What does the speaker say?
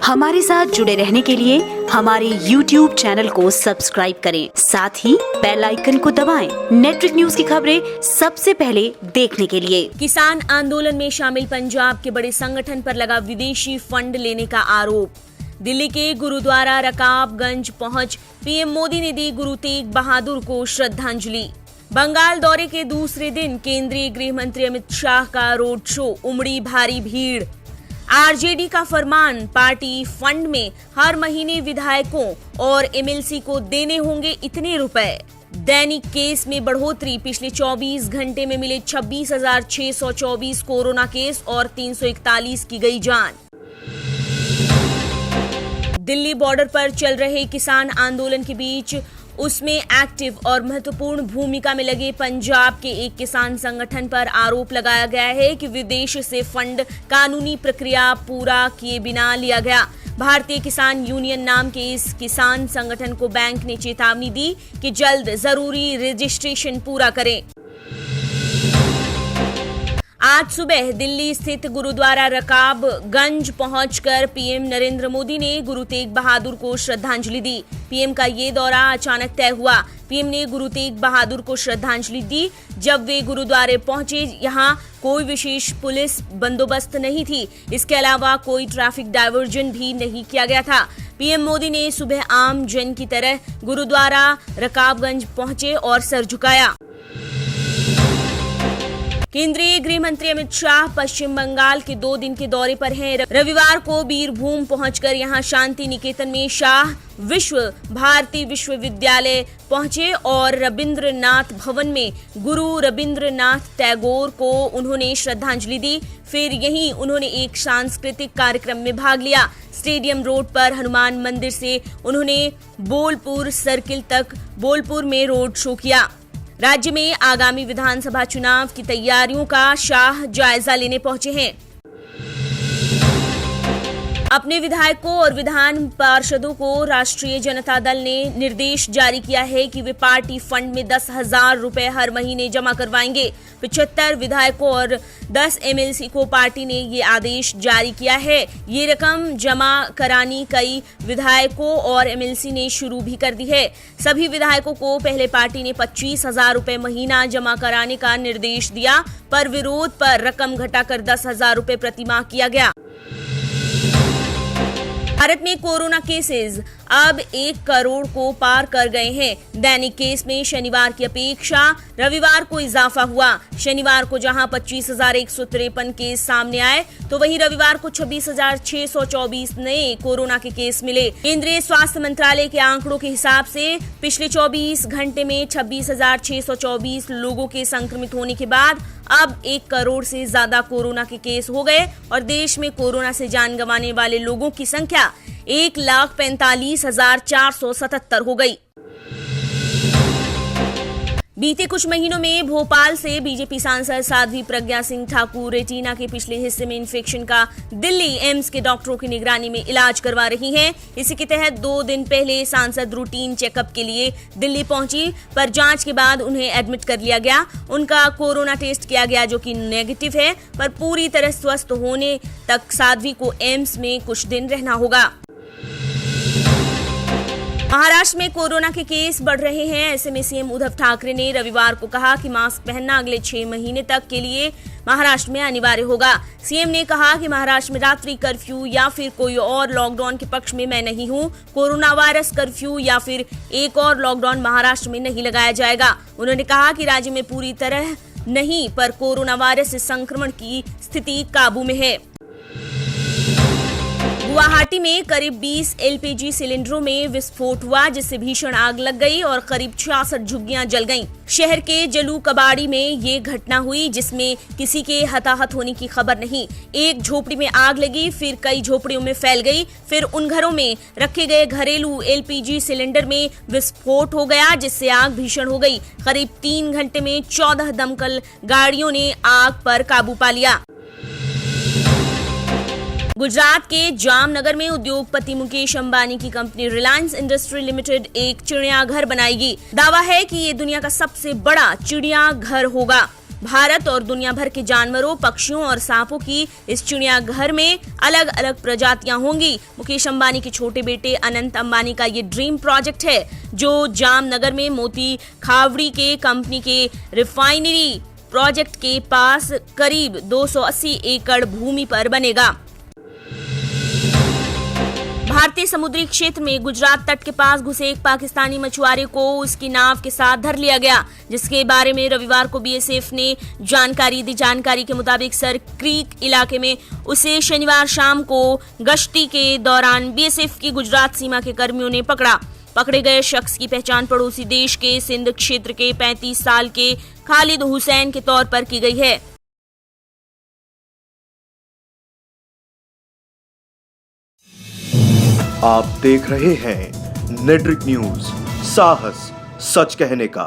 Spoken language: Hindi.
हमारे साथ जुड़े रहने के लिए हमारे YouTube चैनल को सब्सक्राइब करें, साथ ही बेल आइकन को दबाएं। नेटवर्क न्यूज की खबरें सबसे पहले देखने के लिए। किसान आंदोलन में शामिल पंजाब के बड़े संगठन पर लगा विदेशी फंड लेने का आरोप। दिल्ली के गुरुद्वारा रकाबगंज पहुंच पीएम मोदी ने दी गुरु तेग बहादुर को श्रद्धांजलि। बंगाल दौरे के दूसरे दिन केंद्रीय गृह मंत्री अमित शाह का रोड शो, उमड़ी भारी भीड़। आरजेडी का फरमान, पार्टी फंड में हर महीने विधायकों और एमएलसी को देने होंगे इतने रुपए। दैनिक केस में बढ़ोतरी, पिछले 24 घंटे में मिले 26,624 कोरोना केस और 341 की गई जान। दिल्ली बॉर्डर पर चल रहे किसान आंदोलन के बीच उसमें एक्टिव और महत्वपूर्ण भूमिका में लगे पंजाब के एक किसान संगठन पर आरोप लगाया गया है कि विदेश से फंड कानूनी प्रक्रिया पूरा किए बिना लिया गया। भारतीय किसान यूनियन नाम के इस किसान संगठन को बैंक ने चेतावनी दी कि जल्द जरूरी रजिस्ट्रेशन पूरा करें। आज सुबह दिल्ली स्थित गुरुद्वारा रकाबगंज पहुंचकर पीएम नरेंद्र मोदी ने गुरु तेग बहादुर को श्रद्धांजलि दी। पीएम का ये दौरा अचानक तय हुआ। पीएम ने गुरु तेग बहादुर को श्रद्धांजलि दी। जब वे गुरुद्वारे पहुंचे, यहाँ कोई विशेष पुलिस बंदोबस्त नहीं थी। इसके अलावा कोई ट्रैफिक डायवर्जन भी नहीं किया गया था। पीएम मोदी ने सुबह आम जन की तरह गुरुद्वारा रकाबगंज पहुंचे और सर झुकाया। केंद्रीय गृह मंत्री अमित शाह पश्चिम बंगाल के 2 दिन के दौरे पर हैं। रविवार को बीरभूम पहुंचकर यहां शांति निकेतन में शाह विश्व भारती विश्वविद्यालय पहुंचे और रविंद्रनाथ भवन में गुरु रविंद्रनाथ टैगोर को उन्होंने श्रद्धांजलि दी। फिर यहीं उन्होंने एक सांस्कृतिक कार्यक्रम में भाग लिया। स्टेडियम रोड पर हनुमान मंदिर से उन्होंने बोलपुर सर्किल तक बोलपुर में रोड शो किया। राज्य में आगामी विधानसभा चुनाव की तैयारियों का शाह जायजा लेने पहुंचे हैं। अपने विधायकों और विधान पार्षदों को राष्ट्रीय जनता दल ने निर्देश जारी किया है कि वे पार्टी फंड में 10,000 रुपए हर महीने जमा करवाएंगे। 75 विधायकों और 10 एमएलसी को पार्टी ने ये आदेश जारी किया है। ये रकम जमा करानी कई विधायकों और एमएलसी ने शुरू भी कर दी है। सभी विधायकों को पहले पार्टी ने 25,000 रुपए महीना जमा कराने का निर्देश दिया, पर विरोध पर रकम घटाकर 10,000 रुपए प्रतिमाह किया गया। भारत में कोरोना केसेस अब 1 करोड़ को पार कर गए हैं। दैनिक केस में शनिवार की अपेक्षा रविवार को इजाफा हुआ। शनिवार को जहां 25,153 केस सामने आए, तो वहीं रविवार को 26,624 नए कोरोना के केस मिले। केंद्रीय स्वास्थ्य मंत्रालय के आंकड़ों के हिसाब से पिछले 24 घंटे में 26,624 लोगों के संक्रमित होने के बाद अब 1 करोड़ से ज्यादा कोरोना के केस हो गए और देश में कोरोना से जान गंवाने वाले लोगों की संख्या 1,45,477 हो गई। बीते कुछ महीनों में भोपाल से बीजेपी सांसद साध्वी प्रज्ञा सिंह ठाकुर रेटिना के पिछले हिस्से में इन्फेक्शन का दिल्ली एम्स के डॉक्टरों की निगरानी में इलाज करवा रही हैं। इसी के तहत 2 दिन पहले सांसद रूटीन चेकअप के लिए दिल्ली पहुंची, पर जांच के बाद उन्हें एडमिट कर लिया गया। उनका कोरोना टेस्ट किया गया जो कि नेगेटिव है, पर पूरी तरह स्वस्थ होने तक साध्वी को एम्स में कुछ दिन रहना होगा। महाराष्ट्र में कोरोना के केस बढ़ रहे हैं। ऐसे में सीएम उद्धव ठाकरे ने रविवार को कहा कि मास्क पहनना अगले 6 महीने तक के लिए महाराष्ट्र में अनिवार्य होगा। सीएम ने कहा कि महाराष्ट्र में रात्रि कर्फ्यू या फिर कोई और लॉकडाउन के पक्ष में मैं नहीं हूं। कोरोना वायरस कर्फ्यू या फिर एक और लॉकडाउन महाराष्ट्र में नहीं लगाया जाएगा। उन्होंने कहा कि राज्य में पूरी तरह नहीं, पर कोरोना वायरस से संक्रमण की स्थिति काबू में है। गुवाहाटी में करीब 20 एलपीजी सिलेंडरों में विस्फोट हुआ, जिससे भीषण आग लग गई और करीब 66 झुग्गियां जल गईं। शहर के जलू कबाड़ी में ये घटना हुई, जिसमें किसी के हताहत होने की खबर नहीं। एक झोपड़ी में आग लगी, फिर कई झोपड़ियों में फैल गई, फिर उन घरों में रखे गए घरेलू एलपीजी सिलेंडर में विस्फोट हो गया, जिससे आग भीषण हो गई। करीब 3 घंटे में 14 दमकल गाड़ियों ने आग पर काबू पा लिया। गुजरात के जामनगर में उद्योगपति मुकेश अंबानी की कंपनी रिलायंस इंडस्ट्री लिमिटेड एक चिड़ियाघर बनाएगी। दावा है कि ये दुनिया का सबसे बड़ा चिड़ियाघर होगा। भारत और दुनिया भर के जानवरों, पक्षियों और सांपों की इस चिड़ियाघर में अलग अलग प्रजातियां होंगी। मुकेश अंबानी के छोटे बेटे अनंत अंबानी का ये ड्रीम प्रोजेक्ट है, जो जामनगर में मोती खावड़ी के कंपनी के रिफाइनरी प्रोजेक्ट के पास करीब 280 एकड़ भूमि पर बनेगा। भारतीय समुद्री क्षेत्र में गुजरात तट के पास घुसे एक पाकिस्तानी मछुआरे को उसकी नाव के साथ धर लिया गया, जिसके बारे में रविवार को बीएसएफ ने जानकारी दी। जानकारी के मुताबिक सर क्रीक इलाके में उसे शनिवार शाम को गश्ती के दौरान बीएसएफ की गुजरात सीमा के कर्मियों ने पकड़ा। पकड़े गए शख्स की पहचान पड़ोसी देश के सिंध क्षेत्र के 35 साल के खालिद हुसैन के तौर पर की गई है। आप देख रहे हैं नेट्रिक न्यूज, साहस सच कहने का।